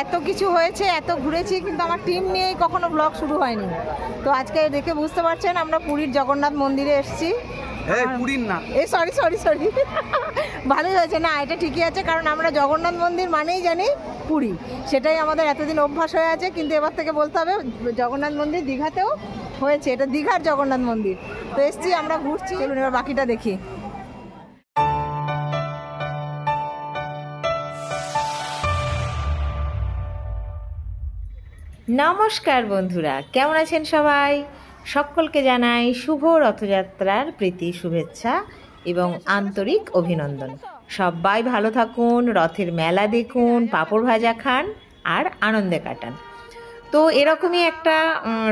এত কিছু হয়েছে, এত ঘুরেছি, কিন্তু আমার টিম নিয়েই কখনো ব্লগ শুরু হয়নি। তো আজকে দেখে বুঝতে পারছেন আমরা পুরীর জগন্নাথ মন্দিরে এসেছি। পুরীর না, সরি ভালোই হয়েছে না, এটা ঠিকই আছে, কারণ আমরা জগন্নাথ মন্দির মানেই জানি পুরী, সেটাই আমাদের এতদিন অভ্যাস হয়ে আছে। কিন্তু এবার থেকে বলতে হবে জগন্নাথ মন্দির দীঘাতেও হয়েছে, এটা দীঘার জগন্নাথ মন্দির। তো এসছি, আমরা ঘুরছি, চলুন এবার বাকিটা দেখি। নমস্কার বন্ধুরা, কেমন আছেন সবাই? সকলকে জানাই শুভ রথযাত্রার প্রীতি শুভেচ্ছা এবং আন্তরিক অভিনন্দন। সবাই ভালো থাকুন, রথের মেলা দেখুন, পাঁপড় ভাজা খান আর আনন্দে কাটান। তো এরকমই একটা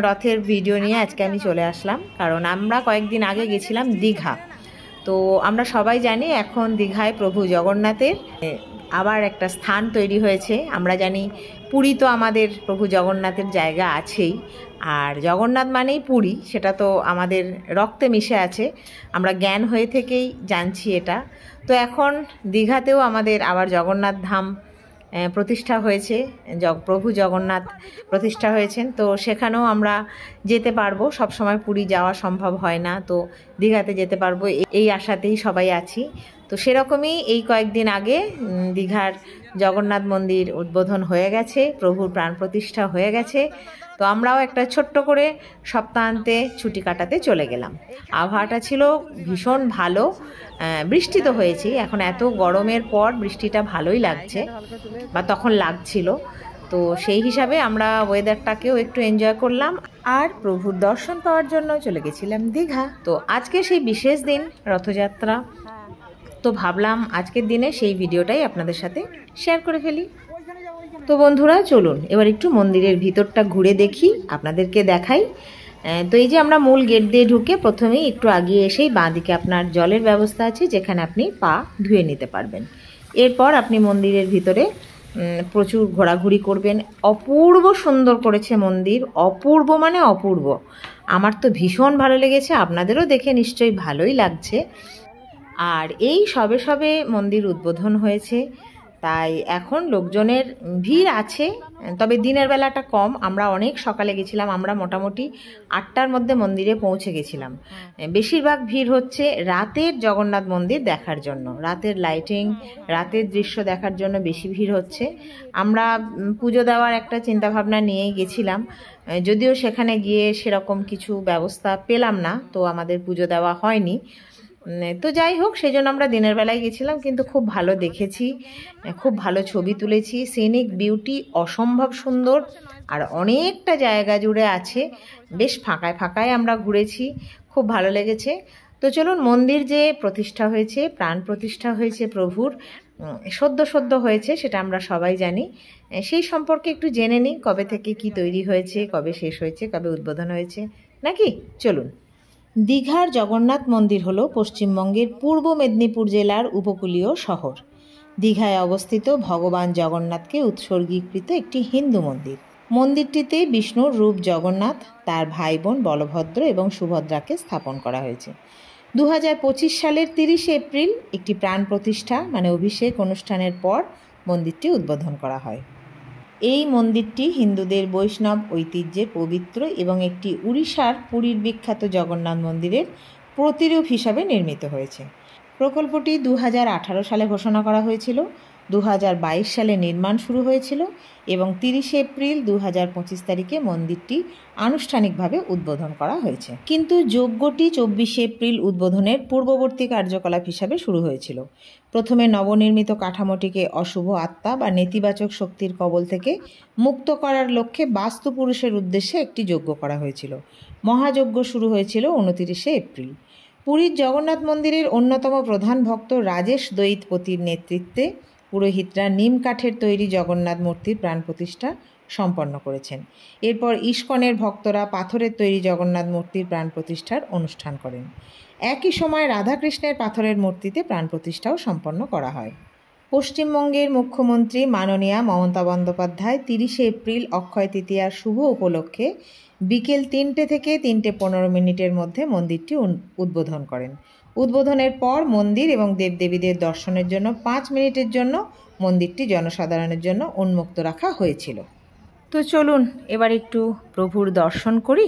রথের ভিডিও নিয়ে আজকে আমি চলে আসলাম, কারণ আমরা কয়েকদিন আগে গেছিলাম দীঘা। তো আমরা সবাই জানি এখন দীঘায় প্রভু জগন্নাথের আবার একটা স্থান তৈরি হয়েছে। আমরা জানি পুরী তো আমাদের প্রভু জগন্নাথের জায়গা আছেই, আর জগন্নাথ মানেই পুরী, সেটা তো আমাদের রক্তে মিশে আছে, আমরা জ্ঞান হয়ে থেকেই জানছি এটা। তো এখন দীঘাতেও আমাদের আবার জগন্নাথ ধাম প্রতিষ্ঠা হয়েছে, প্রভু জগন্নাথ প্রতিষ্ঠা হয়েছেন। তো সেখানেও আমরা যেতে পারবো, সবসময় পুরী যাওয়া সম্ভব হয় না, তো দীঘাতে যেতে পারবো এই আশাতেই সবাই আছি। তো সেরকমই এই কয়েকদিন আগে দীঘার জগন্নাথ মন্দির উদ্বোধন হয়ে গেছে, প্রভুর প্রাণ প্রতিষ্ঠা হয়ে গেছে। তো আমরাও একটা ছোট্ট করে সপ্তাহান্তে ছুটি কাটাতে চলে গেলাম। আবহাওয়াটা ছিল ভীষণ ভালো, বৃষ্টি তো হয়েছেই, এখন এত গরমের পর বৃষ্টিটা ভালোই লাগছে, বা তখন লাগছিল। তো সেই হিসাবে আমরা ওয়েদারটাকেও একটু এনজয় করলাম, আর প্রভুর দর্শন পাওয়ার জন্য চলে গেছিলাম দীঘা। তো আজকে সেই বিশেষ দিন, রথযাত্রা, তো ভাবলাম আজকের দিনে সেই ভিডিওটাই আপনাদের সাথে শেয়ার করে ফেলি। তো বন্ধুরা চলুন এবার একটু মন্দিরের ভিতরটা ঘুরে দেখি, আপনাদেরকে দেখাই। তো এই যে আমরা মূল গেট দিয়ে ঢুকে প্রথমেই একটু আগিয়ে এসেই বাঁদিকে আপনার জলের ব্যবস্থা আছে, যেখানে আপনি পা ধুয়ে নিতে পারবেন। এরপর আপনি মন্দিরের ভিতরে প্রচুর ঘোরাঘুরি করবেন। অপূর্ব সুন্দর করেছে মন্দির, অপূর্ব মানে অপূর্ব। আমার তো ভীষণ ভালো লেগেছে, আপনাদেরও দেখে নিশ্চয়ই ভালোই লাগছে। আর এই সবে সবে মন্দির উদ্বোধন হয়েছে, তাই এখন লোকজনের ভিড় আছে, তবে দিনের বেলাটা কম। আমরা অনেক সকালে গেছিলাম, আমরা মোটামুটি 8টার মধ্যে মন্দিরে পৌঁছে গেছিলাম। বেশিরভাগ ভিড় হচ্ছে রাতের জগন্নাথ মন্দির দেখার জন্য, রাতের লাইটিং, রাতের দৃশ্য দেখার জন্য বেশি ভিড় হচ্ছে। আমরা পুজো দেওয়ার একটা চিন্তাভাবনা নিয়েই গেছিলাম, যদিও সেখানে গিয়ে সেরকম কিছু ব্যবস্থা পেলাম না, তো আমাদের পুজো দেওয়া হয়নি। তো যাই হোক, সেই জন্য আমরা দিনের বেলায় গেছিলাম, কিন্তু খুব ভালো দেখেছি, খুব ভালো ছবি তুলেছি। সিনিক বিউটি অসম্ভব সুন্দর, আর অনেকটা জায়গা জুড়ে আছে, বেশ ফাঁকায় ফাঁকায় আমরা ঘুরেছি, খুব ভালো লেগেছে। তো চলুন, মন্দির যে প্রতিষ্ঠা হয়েছে, প্রাণ প্রতিষ্ঠা হয়েছে প্রভুর, সদ্য হয়েছে, সেটা আমরা সবাই জানি, সেই সম্পর্কে একটু জেনে নিই। কবে থেকে কি তৈরি হয়েছে, কবে শেষ হয়েছে, কবে উদ্বোধন হয়েছে নাকি, চলুন। দীঘার জগন্নাথ মন্দির হল পশ্চিমবঙ্গের পূর্ব মেদিনীপুর জেলার উপকূলীয় শহর। দীঘায় অবস্থিত ভগবান জগন্নাথকে উৎসর্গীকৃত একটি হিন্দু মন্দির। মন্দিরটিতে বিষ্ণুর রূপ জগন্নাথ, তার ভাই বোন বলভদ্র এবং সুভদ্রাকে স্থাপন করা হয়েছে। 2025 সালের 30শে এপ্রিল একটি প্রাণ প্রতিষ্ঠা মানে অভিষেক অনুষ্ঠানের পর মন্দিরটি উদ্বোধন করা হয়। এই মন্দিরটি হিন্দুদের বৈষ্ণব ঐতিহ্যের পবিত্র এবং একটি উড়িষ্যার পুরীর বিখ্যাত জগন্নাথ মন্দিরের প্রতিরূপ হিসাবে নির্মিত হয়েছে। প্রকল্পটি 2018 সালে ঘোষণা করা হয়েছিল, 2022 সালে নির্মাণ শুরু হয়েছিল এবং 30শে এপ্রিল 2025 তারিখে মন্দিরটি আনুষ্ঠানিকভাবে উদ্বোধন করা হয়েছে। কিন্তু যজ্ঞটি 24শে এপ্রিল উদ্বোধনের পূর্ববর্তী কার্যকলাপ হিসাবে শুরু হয়েছিল। প্রথমে নবনির্মিত কাঠামোটিকে অশুভ আত্মা বা নেতিবাচক শক্তির কবল থেকে মুক্ত করার লক্ষ্যে বাস্তু পুরুষের উদ্দেশ্যে একটি যজ্ঞ করা হয়েছিল। মহাযজ্ঞ শুরু হয়েছিল 29শে এপ্রিল। পুরীর জগন্নাথ মন্দিরের অন্যতম প্রধান ভক্ত রাজেশ দৈতপতির নেতৃত্বে পুরোহিতরা নিম কাঠের তৈরি জগন্নাথ মূর্তির প্রাণ প্রতিষ্ঠা সম্পন্ন করেছেন। এরপর ইস্কনের ভক্তরা পাথরের তৈরি জগন্নাথ মূর্তির প্রাণ প্রতিষ্ঠার অনুষ্ঠান করেন। একই সময় রাধাকৃষ্ণের পাথরের মূর্তিতে প্রাণ প্রতিষ্ঠাও সম্পন্ন করা হয়। পশ্চিমবঙ্গের মুখ্যমন্ত্রী মাননীয়া মমতা বন্দ্যোপাধ্যায় 30শে এপ্রিল অক্ষয় তৃতীয়ার শুভ উপলক্ষে বিকেল 3টে থেকে 3:15 মধ্যে মন্দিরটি উদ্বোধন করেন। উদ্বোধনের পর মন্দির এবং দেবদেবীদের দর্শনের জন্য 5 মিনিটের জন্য মন্দিরটি জনসাধারণের জন্য উন্মুক্ত রাখা হয়েছিল। তো চলুন এবার একটু প্রভুর দর্শন করি।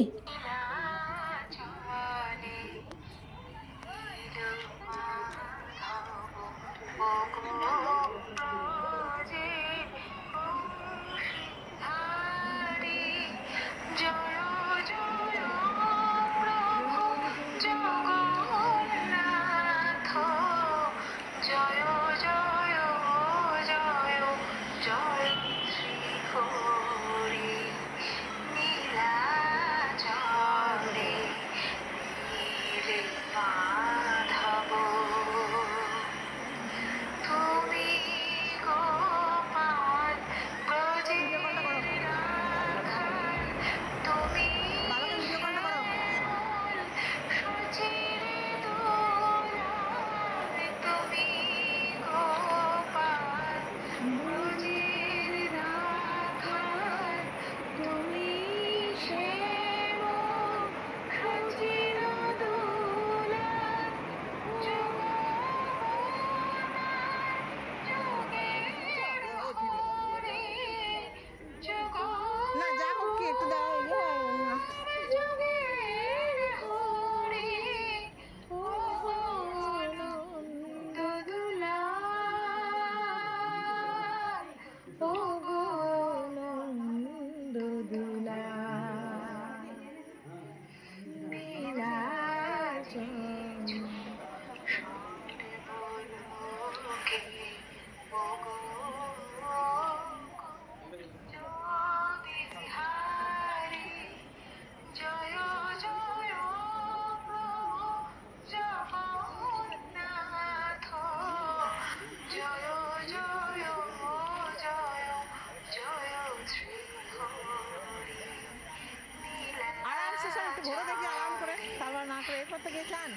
ঘোরে দেখি আরাম করে, তারপর না করে এরপর থেকে চান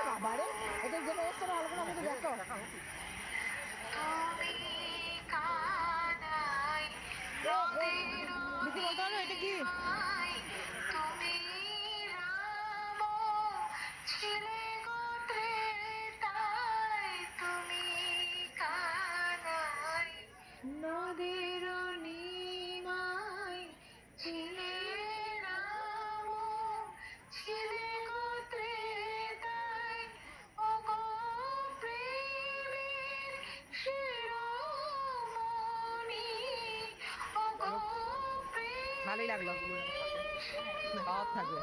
বাবা রে, এটা যে ব্যবস্থা ভালো করে আমাকে দেখো। বলতে হবে এটা কি ভালোই লাগলো, সব থাকবে।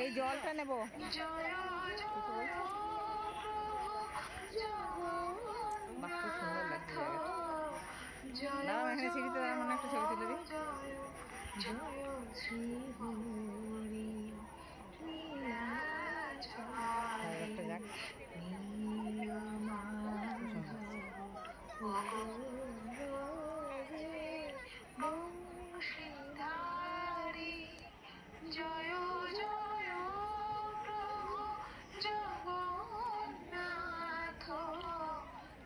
এই জলটা নেব, দাঁড়াও এখানে সিঁড়িতে দাঁড়া, মনে একটা ছবি তুলে দিই।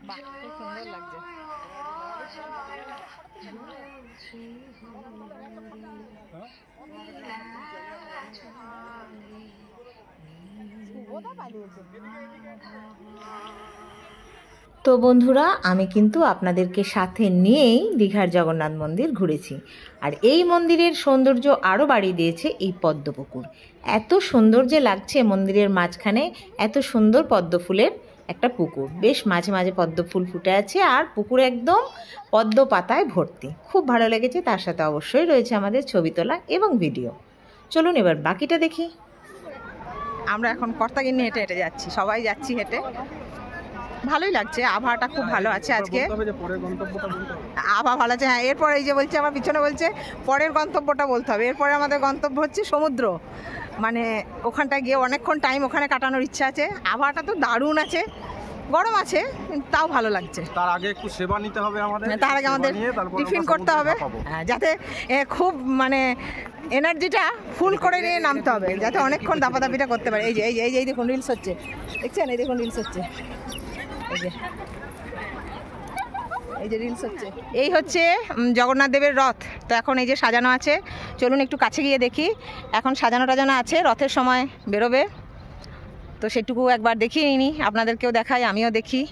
বাহ, খুব সুন্দর লাগছে। তো বন্ধুরা, আমি কিন্তু আপনাদেরকে সাথে নিয়েই দীঘার জগন্নাথ মন্দির ঘুরেছি। আর এই মন্দিরের সৌন্দর্য আরও বাড়িয়ে দিয়েছে এই পদ্মপুকুর। এত সুন্দর যে লাগছে মন্দিরের মাঝখানে এত সুন্দর পদ্ম ফুলের একটা পুকুর, বেশ মাঝে মাঝে পদ্ম ফুল ফুটে আছে আর পুকুর একদম পদ্ম পাতায় ভর্তি। খুব ভালো লেগেছে, তার সাথে অবশ্যই রয়েছে আমাদের ছবি তোলা এবং ভিডিও। চলুন এবার বাকিটা দেখি। আমরা এখন কর্তাগিন্নি হেঁটে হেঁটে যাচ্ছি, সবাই যাচ্ছি হেঁটে। ভালোই লাগছে, আবহাওয়াটা খুব ভালো আছে আজকে। আবহাওয়া ভালো আছে, হ্যাঁ। এরপর এই যে বলছে আমার পিছনে বলছে পরের গন্তব্যটা বলতে হবে। এরপরে আমাদের গন্তব্য হচ্ছে সমুদ্র, মানে ওখানটায় গিয়ে অনেকক্ষণ টাইম ওখানে কাটানোর ইচ্ছা আছে। আবহাওয়াটা তো দারুণ আছে, গরম আছে তাও ভালো লাগছে। তার আগে একটু সেবা নিতে হবে আমাদের, তার আগে আমাদের টিফিন করতে হবে, যাতে যাতে মানে এনার্জিটা ফুল করে নিয়ে নামতে হবে, যাতে অনেকক্ষণ দাপাদাপিটা করতে পারে। এই যে এই যে এই যে এই দেখুন রিলস হচ্ছে, দেখছেন? এই দেখুন রিলস হচ্ছে, এই যে রিলস হচ্ছে। এই হচ্ছে জগন্নাথ দেবের রথ। তো এখন এই যে সাজানো আছে, চলুন একটু কাছে গিয়ে দেখি। এখন সাজানো টাজানো আছে, রথের সময় বেরোবে, তো সেটুকু একবার দেখিয়ে নিই, আপনাদেরকেও দেখাই, আমিও দেখি।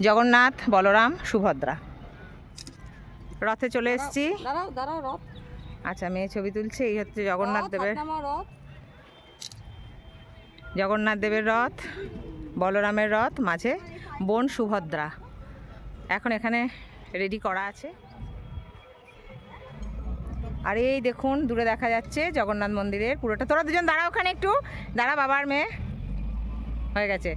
জগন্নাথ, বলরাম, সুভদ্রা রথে চলে এসেছি। আচ্ছা, মেয়ে ছবি তুলছে। এই হচ্ছে জগন্নাথ দেবের রথ, বলরামের রথ, মাঝে বোন সুভদ্রা। এখন এখানে রেডি করা আছে। আর এই দেখুন দূরে দেখা যাচ্ছে জগন্নাথ মন্দিরের পুরোটা। তোরা দুজন দাঁড়া, ওখানে একটু দাঁড়া, বাবার মেয়ে হয়ে গেছে।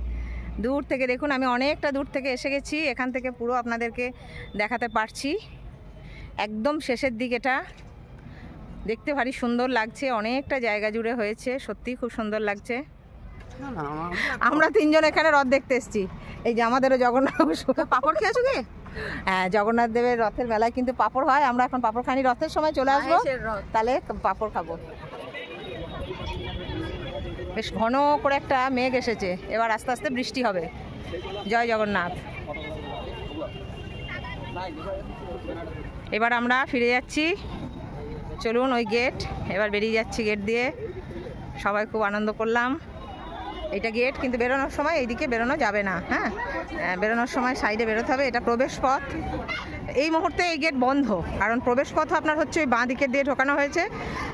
দূর থেকে দেখুন, আমি অনেকটা দূর থেকে এসে গেছি, এখান থেকে পুরো আপনাদেরকে দেখাতে পারছি। একদম শেষের দিক, এটা দেখতে ভারী সুন্দর লাগছে, অনেকটা জায়গা জুড়ে হয়েছে, সত্যিই খুব সুন্দর লাগছে। আমরা তিনজন এখানে রথ দেখতে এসেছি। এই যে আমাদেরও জগন্নাথ, পাঁপড় খেয়েছো কি? হ্যাঁ, জগন্নাথ দেবের রথের বেলায় কিন্তু পাঁপড় হয়। আমরা এখন পাঁপড় খানি, রথের সময় চলে আসবো, তাহলে পাঁপড় খাবো। বেশ ঘন করে একটা মেঘ এসেছে, এবার আস্তে আস্তে বৃষ্টি হবে। জয় জগন্নাথ। এবার আমরা ফিরে যাচ্ছি, চলুন ওই গেট, এবার বেরিয়ে যাচ্ছি গেট দিয়ে। সবাই খুব আনন্দ করলাম। এটা গেট, কিন্তু বেরোনোর সময় এইদিকে বেরোনো যাবে না। হ্যাঁ, বেরোনোর সময় সাইডে বেরোতে হবে। এটা প্রবেশ পথ। এই মুহূর্তে এই গেট বন্ধ, কারণ প্রবেশ পথ আপনার হচ্ছে ওই বাঁ দিকের দিয়ে ঢোকানো হয়েছে,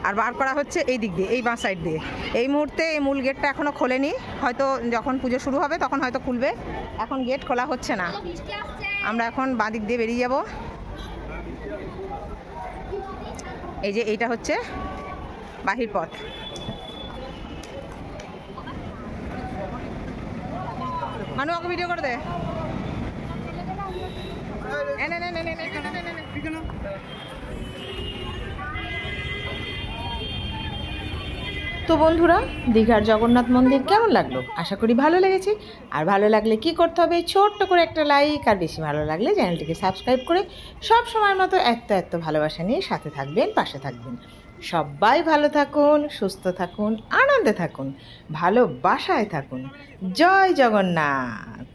আর বার করা হচ্ছে এই দিক দিয়ে, এই বাঁ সাইড দিয়ে। এই মুহূর্তে এই মূল গেটটা এখনও খোলেনি, হয়তো যখন পুজো শুরু হবে তখন হয়তো খুলবে, এখন গেট খোলা হচ্ছে না। আমরা এখন বাঁ দিক দিয়ে বেরিয়ে যাব। এই যে এইটা হচ্ছে বাহির পথ। মানু, আমাকে ভিডিও করে দে। তো বন্ধুরা, দীঘার জগন্নাথ মন্দির কেমন লাগলো? আশা করি ভালো লেগেছে। আর ভালো লাগলে কি করতে হবে? ছোট্ট করে একটা লাইক, আর বেশি ভালো লাগলে চ্যানেলটিকে সাবস্ক্রাইব করে সব সময়ের মতো এত ভালোবাসা নিয়ে সাথে থাকবেন, পাশে থাকবেন। সবাই ভালো থাকুন, সুস্থ থাকুন, আনন্দে থাকুন, ভালোবাসায় থাকুন। জয় জগন্নাথ।